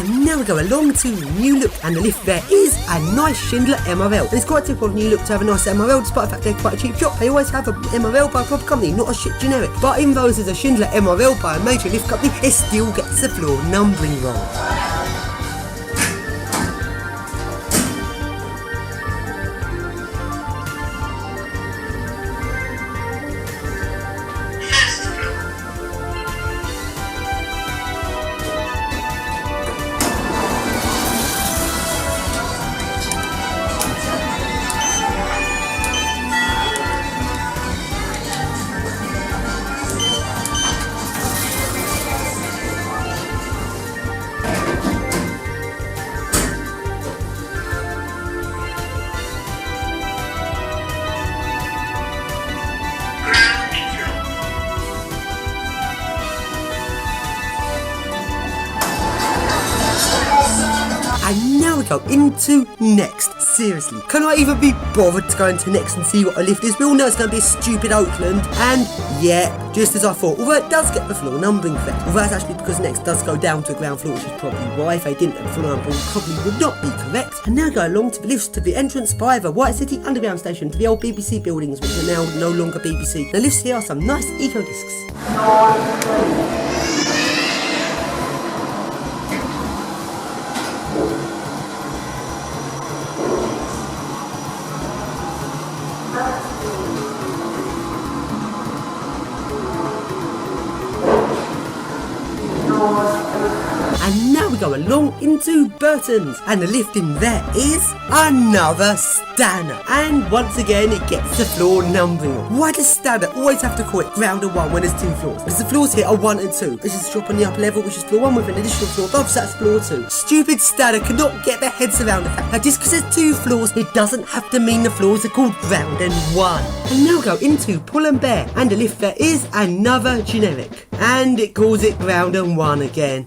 And now we go along to new look, and the lift there is a nice Schindler MRL. And it's quite typical of new look to have a nice MRL, despite the fact they're quite a cheap shop. They always have a MRL by a proper company, not a shit generic. But even though this is a Schindler MRL by a major lift company, it still gets the floor numbering wrong. And now we go into next. Seriously, can I even be bothered to go into next and see what a lift is? We all know it's going to be a stupid Oakland, and yeah, just as I thought, although it does get the floor numbering correct. Although that's actually because next does go down to the ground floor, which is probably why. If they didn't, the floor numbering probably would not be correct. And now go along to the lifts to the entrance by the White City Underground Station, to the old BBC buildings, which are now no longer BBC. The lifts here are some nice eco discs. And now we go along into Burton's, and the lift in there is another Stanner. And once again, it gets the floor numbering wrong. Why does Stanner always have to call it ground and 1 when there's 2 floors? Because the floors here are 1 and 2. This is a shop on the upper level, which is floor 1 with an additional floor above, so that's floor 2. Stupid Stanner cannot get their heads around the fact that just because there's 2 floors, it doesn't have to mean the floors are called ground and 1. And now we go into Pull and Bear, and the lift there is another generic, and it calls it ground and 1 again.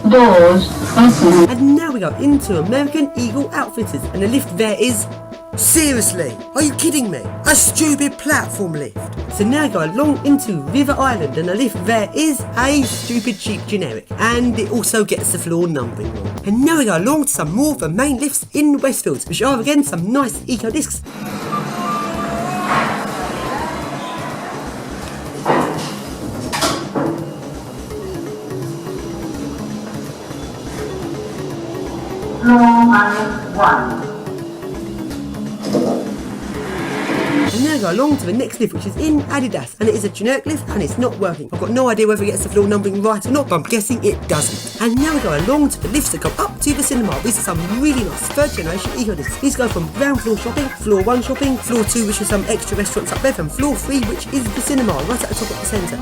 Doors open. And now we go into American Eagle Outfitters, and the lift there is... Seriously, are you kidding me? A stupid platform lift. So now go along into River Island, and the lift there is a stupid cheap generic, and it also gets the floor numbering wrong. And now we go along to some more of the main lifts in Westfields, which are again some nice eco discs. Floor minus 1. And now go along to the next lift, which is in Adidas, and it is a generic lift and it's not working. I've got no idea whether it gets the floor numbering right or not, but I'm guessing it doesn't. And now we go along to the lifts that go up to the cinema. These are some really nice 3rd generation eco discs. These go from ground floor shopping, floor 1 shopping, floor 2 which is some extra restaurants up there, and floor 3 which is the cinema right at the top of the centre.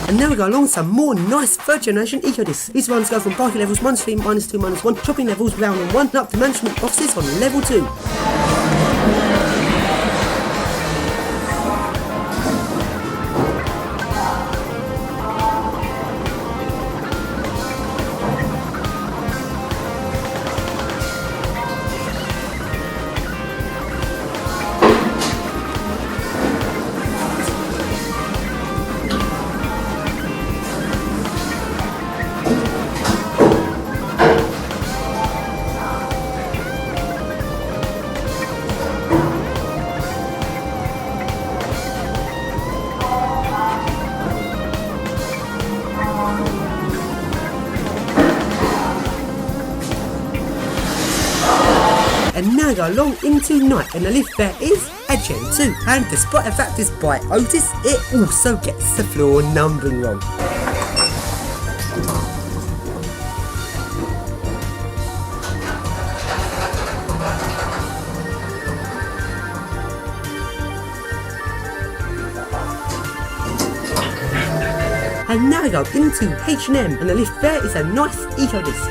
And now we go along some more nice 3rd generation eco discs. These ones go from parking levels -3, -2, -1, shopping levels ground and 1, and up to management offices on level 2. now we go along into night, and the lift there is a Gen 2. And despite the fact it's by Otis, it also gets the floor numbering wrong. And now we go into H&M, and the lift there is a nice eco disc.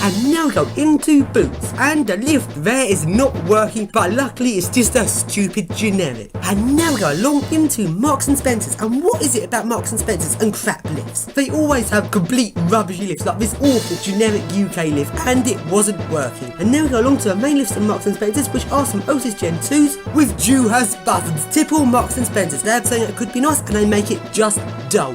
And now we go into Boots, and the lift there is not working, but luckily it's just a stupid generic. And now we go along into Marks and Spencer's, and what is it about Marks and Spencer's and crap lifts? They always have complete rubbishy lifts, like this awful generic UK lift, and it wasn't working. And now we go along to the main lifts at Marks and Spencer's, which are some Otis Gen 2s with Dewhurst buttons. Typical Marks and Spencer's. They have something that could be nice, and they make it just dull.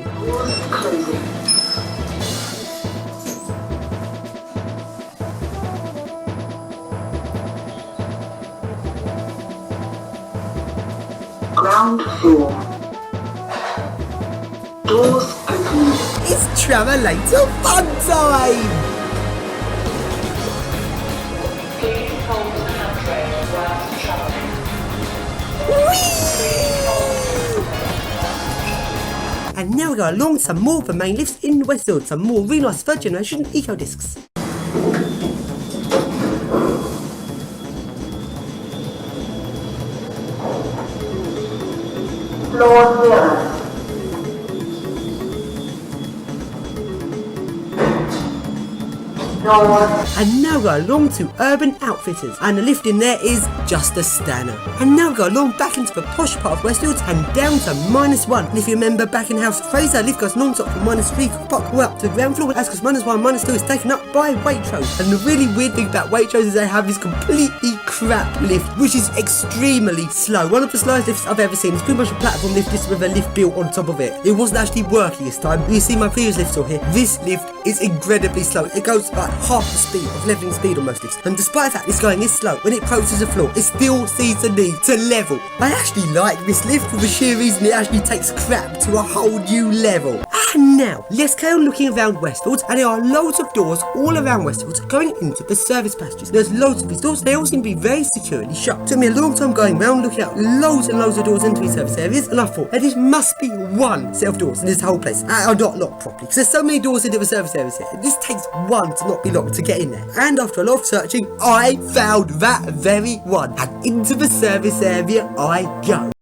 Ground floor. Doors open. It's Travelator fun time! Please hold the handrail whilst travelling. And now we go along some more of the main lifts in Westfield, some more really nice third generation eco discs. Floor mirror. Doors. And now we go along to Urban Outfitters, and the lift in there is just a stunner. And now we go along back into the posh part of Westfield and down to -1. And if you remember back in House of Fraser, the lift goes non-stop from -3, back up to the ground floor. That's because -1, -2 is taken up by Waitrose. And the really weird thing about Waitrose is they have this completely crap lift, which is extremely slow. One of the slowest lifts I've ever seen. It's pretty much a platform lift just with a lift built on top of it. It wasn't actually working this time. You see my previous lift still here. This lift is incredibly slow. It goes like half the speed of leveling speed on most lifts. And despite the fact it's going this slow, when it approaches the floor, it still sees the need to level. I actually like this lift for the sheer reason it actually takes crap to a whole new level. And now, let's carry on looking around Westfield, and there are loads of doors all around Westfield going into the service passages. There's loads of these doors, they all seem to be very securely shut. Took me a long time going around looking at loads and loads of doors into these service areas, and I thought that this must be one set of doors in this whole place that are not locked properly, because there's so many doors into the service areas here. This takes one to not be locked to get in there. And after a lot of searching, I found that very one, and into the service area I go.